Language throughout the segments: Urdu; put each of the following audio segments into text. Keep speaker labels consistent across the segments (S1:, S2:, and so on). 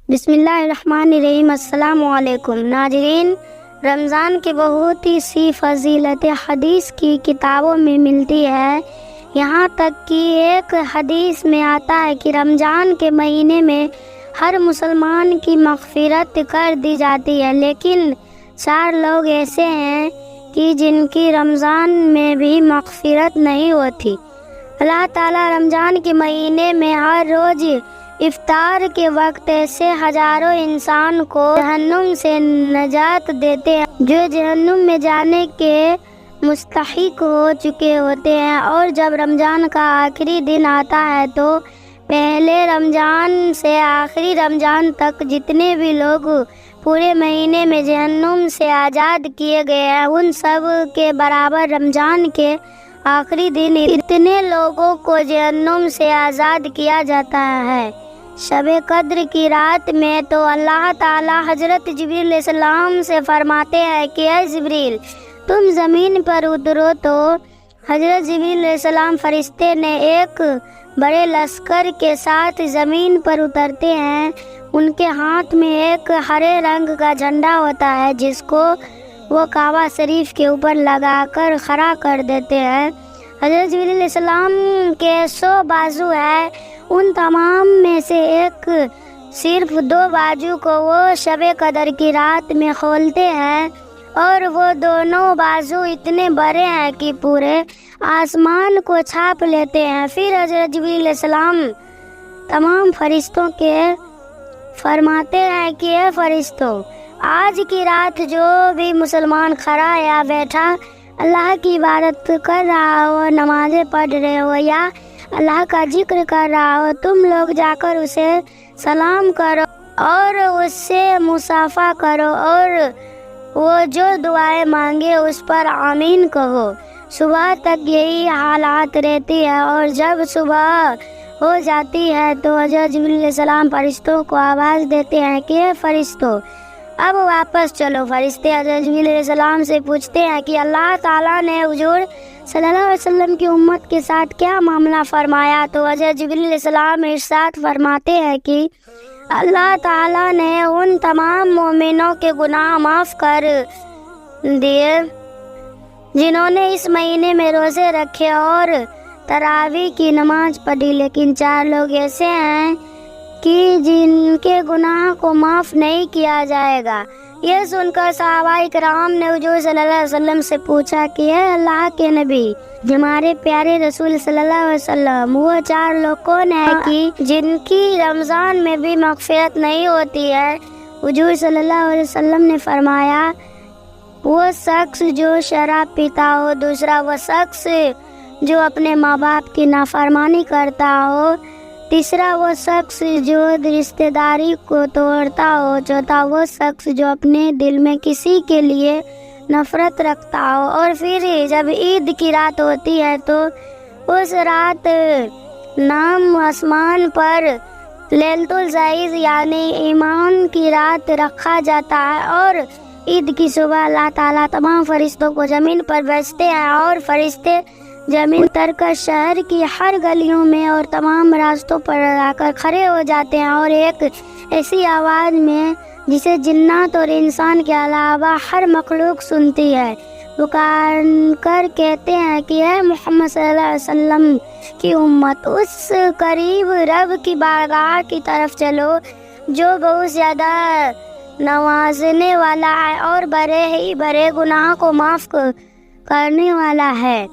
S1: بسم اللہ الرحمن الرحیم۔ السلام علیکم ناظرین، رمضان کی بہت ہی سی فضیلت حدیث کی کتابوں میں ملتی ہے، یہاں تک کہ ایک حدیث میں آتا ہے کہ رمضان کے مہینے میں ہر مسلمان کی مغفرت کر دی جاتی ہے، لیکن 4 لوگ ایسے ہیں کہ جن کی رمضان میں بھی مغفرت نہیں ہوتی۔ اللہ تعالیٰ رمضان کے مہینے میں ہر روز افطار کے وقت ایسے ہزاروں انسان کو جہنم سے نجات دیتے ہیں جو جہنم میں جانے کے مستحق ہو چکے ہوتے ہیں، اور جب رمضان کا آخری دن آتا ہے تو پہلے رمضان سے آخری رمضان تک جتنے بھی لوگ پورے مہینے میں جہنم سے آزاد کیے گئے ہیں، ان سب کے برابر رمضان کے آخری دن اتنے لوگوں کو جہنم سے آزاد کیا جاتا ہے۔ شب قدر کی رات میں تو اللہ تعالی حضرت جبریل علیہ السلام سے فرماتے ہیں کہ اے جبریل تم زمین پر اترو، تو حضرت جبریل علیہ السلام فرشتے نے ایک بڑے لشکر کے ساتھ زمین پر اترتے ہیں۔ ان کے ہاتھ میں ایک ہرے رنگ کا جھنڈا ہوتا ہے جس کو وہ کعبہ شریف کے اوپر لگا کر کھڑا کر دیتے ہیں۔ حضرت جبریل علیہ السلام کے 100 بازو ہے، ان تمام میں سے ایک صرف 2 بازو کو وہ شب قدر کی رات میں کھولتے ہیں، اور وہ دونوں بازو اتنے بڑے ہیں کہ پورے آسمان کو چھاپ لیتے ہیں۔ پھر حضرت جبریل علیہ السلام تمام فرشتوں کے فرماتے ہیں کہ اے فرشتوں، آج کی رات جو بھی مسلمان کھڑا یا بیٹھا اللہ کی عبادت کر رہا ہو، نمازیں پڑھ رہے ہو یا اللہ کا ذکر کر رہا ہو، تم لوگ جا کر اسے سلام کرو اور اس سے مصافحہ کرو، اور وہ جو دعائیں مانگے اس پر آمین کہو۔ صبح تک یہی حالات رہتی ہے، اور جب صبح ہو جاتی ہے تو حضرت جبریل علیہ السلام فرشتوں کو آواز دیتے ہیں کہ اے فرشتوں اب واپس چلو۔ فرشتے حضرت جبریل علیہ السلام سے پوچھتے ہیں کہ اللہ تعالیٰ نے حضور صلی اللہ علیہ وسلم کی امت کے ساتھ کیا معاملہ فرمایا؟ تو حضرت جبریل علیہ السلام ارشاد فرماتے ہیں کہ اللہ تعالیٰ نے ان تمام مومنوں کے گناہ معاف کر دیے جنہوں نے اس مہینے میں روزے رکھے اور تراویح کی نماز پڑھی، لیکن 4 لوگ ایسے ہیں کہ جن کے گناہ کو معاف نہیں کیا جائے گا۔ یہ سن کر صحابہ کرام نے حضور صلی اللہ علیہ وسلم سے پوچھا کہ اے اللہ کے نبی، ہمارے پیارے رسول صلی اللہ علیہ وسلم، وہ 4 لوگ کون ہیں کہ جن کی رمضان میں بھی مغفرت نہیں ہوتی ہے؟ حضور صلی اللہ علیہ وسلم نے فرمایا، وہ شخص جو شراب پیتا ہو، دوسرا وہ شخص جو اپنے ماں باپ کی نافرمانی کرتا ہو، تیسرا وہ شخص جو رشتہ داری کو توڑتا ہو، چوتھا وہ شخص جو اپنے دل میں کسی کے لیے نفرت رکھتا ہو، اور پھر جب عید کی رات ہوتی ہے تو اس رات نام آسمان پر لیلۃ العید یعنی ایمان کی رات رکھا جاتا ہے، اور عید کی صبح اللہ تعالیٰ تمام فرشتوں کو زمین پر بھیجتے ہیں، اور فرشتے زمین اتر کر شہر کی ہر گلیوں میں اور تمام راستوں پر آ کر کھڑے ہو جاتے ہیں، اور ایک ایسی آواز میں جسے جنات اور انسان کے علاوہ ہر مخلوق سنتی ہے، پکار کر کہتے ہیں کہ اے محمد صلی اللہ علیہ وسلم کی امت، اس قریب رب کی بارگاہ کی طرف چلو جو بہت زیادہ نوازنے والا ہے اور بڑے ہی بڑے گناہ کو معاف کرنے والا ہے۔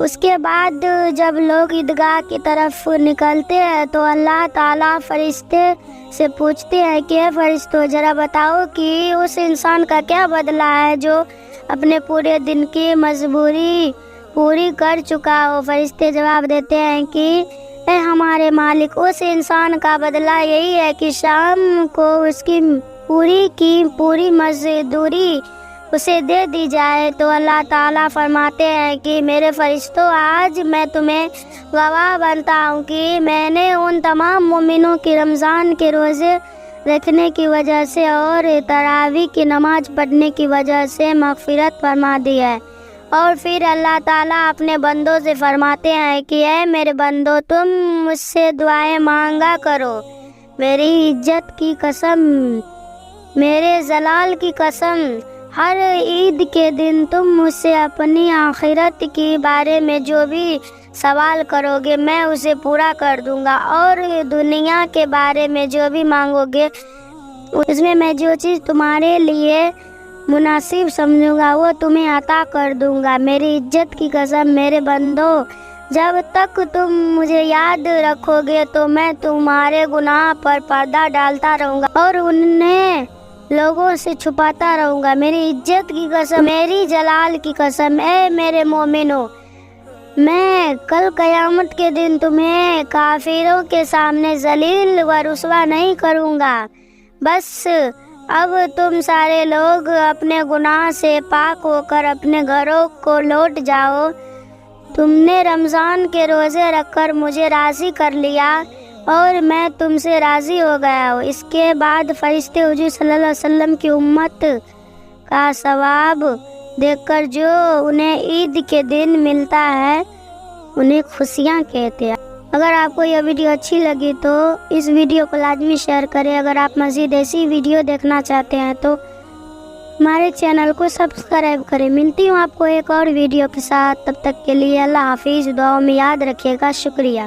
S1: اس کے بعد جب لوگ عیدگاہ کی طرف نکلتے ہیں تو اللہ تعالیٰ فرشتے سے پوچھتے ہیں کہ اے فرشتوں ذرا بتاؤ کہ اس انسان کا کیا بدلہ ہے جو اپنے پورے دن کی مجبوری پوری کر چکا ہو۔ فرشتے جواب دیتے ہیں کہ اے ہمارے مالک، اس انسان کا بدلہ یہی ہے کہ شام کو اس کی پوری مزدوری اسے دے دی جائے۔ تو اللہ تعالیٰ فرماتے ہیں کہ میرے فرشتوں، آج میں تمہیں گواہ بنتا ہوں کہ میں نے ان تمام مومنوں کی رمضان کے روزے رکھنے کی وجہ سے اور تراویح کی نماز پڑھنے کی وجہ سے مغفرت فرما دی ہے۔ اور پھر اللہ تعالیٰ اپنے بندوں سے فرماتے ہیں کہ اے میرے بندو، تم مجھ سے دعائیں مانگا کرو، میری عزت کی قسم، میرے جلال کی قسم، ہر عید کے دن تم مجھ سے اپنی آخرت کے بارے میں جو بھی سوال کرو گے میں اسے پورا کر دوں گا، اور دنیا کے بارے میں جو بھی مانگو گے اس میں میں جو چیز تمہارے لیے مناسب سمجھوں گا وہ تمہیں عطا کر دوں گا۔ میری عزت کی قسم میرے بندو، جب تک تم مجھے یاد رکھو گے تو میں تمہارے گناہ پر پردہ ڈالتا رہوں گا اور انہیں لوگوں سے چھپاتا رہوں گا۔ میری عزت کی قسم، میری جلال کی قسم، اے میرے مومنو، میں کل قیامت کے دن تمہیں کافروں کے سامنے ذلیل و رسوا نہیں کروں گا۔ بس اب تم سارے لوگ اپنے گناہ سے پاک ہو کر اپنے گھروں کو لوٹ جاؤ۔ تم نے رمضان کے روزے رکھ کر مجھے راضی کر لیا اور میں تم سے راضی ہو گیا ہوں۔ اس کے بعد فرشتے حضور صلی اللہ علیہ وسلم کی امت کا ثواب دیکھ کر جو انہیں عید کے دن ملتا ہے انہیں خوشیاں کہتے ہیں۔ اگر آپ کو یہ ویڈیو اچھی لگی تو اس ویڈیو کو لازمی شیئر کریں۔ اگر آپ مزید ایسی ویڈیو دیکھنا چاہتے ہیں تو ہمارے چینل کو سبسکرائب کریں۔ ملتی ہوں آپ کو ایک اور ویڈیو کے ساتھ، تب تک کے لیے اللہ حافظ، دعاؤں میں یاد رکھیے گا۔ شکریہ۔